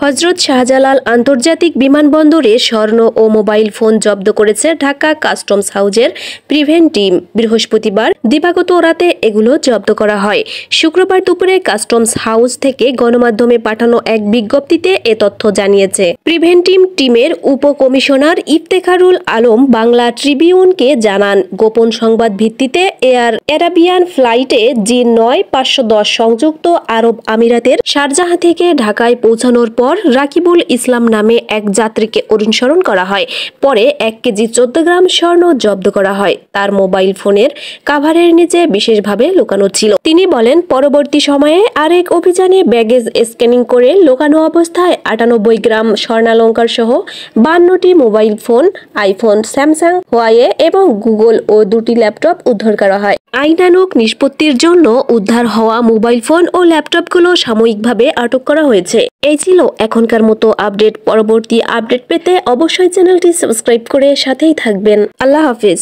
হযরত শাহজালাল আন্তর্জাতিক বিমানবন্দরে স্বর্ণ ও মোবাইল ফোন জব্দ করেছে ঢাকা কাস্টমস হাউজের প্রিভেন্ট টিম। বৃহস্পতিবার দিবাগত রাতে এগুলো জব্দ করা হয়। শুক্রবার দুপুরে কাস্টমস হাউস থেকে গণমাধ্যমে পাঠানো এক বিজ্ঞপ্তিতে এ তথ্য জানিয়েছে প্রিভেন্টিভ টিমের উপকমিশনার ইফতেখারুল আলম বাংলা ট্রিবিউনকে জানান, গোপন সংবাদ ভিত্তিতে এয়ার অ্যারাবিয়ান ফ্লাইটে G9-510 সংযুক্ত আরব আমিরাতের শারজাহ থেকে ঢাকায় পৌঁছানোর পর রাকিবুল ইসলাম নামে এক যাত্রীকে অনুসরণ করা হয়। পরে 1 কেজি 14 গ্রাম স্বর্ণ জব্দ করা হয়। তার মোবাইল ফোনের কাভারের নিচে বিশেষভাবে লুকানো ছিল। তিনি বলেন, পরবর্তী সময়ে আরেক অভিযানে ব্যাগেজ স্ক্যানিং করে লুকানো অবস্থায় 98 গ্রাম স্বর্ণালংকার সহ 52টি mobile phone, iPhone, Samsung, Huawei এবং গুগল ও 2টি ল্যাপটপ উদ্ধার করা হয়। আইনানুগ নিষ্পত্তির জন্য উদ্ধার হওয়া মোবাইল ফোন ও ল্যাপটপগুলো সাময়িকভাবে আটক করা হয়েছে। এই ছিল এখনকার মতো আপডেট। পরবর্তী আপডেট পেতে অবশ্যই চ্যানেলটি সাবস্ক্রাইব করে সাথেই থাকবেন। আল্লাহ হাফেজ।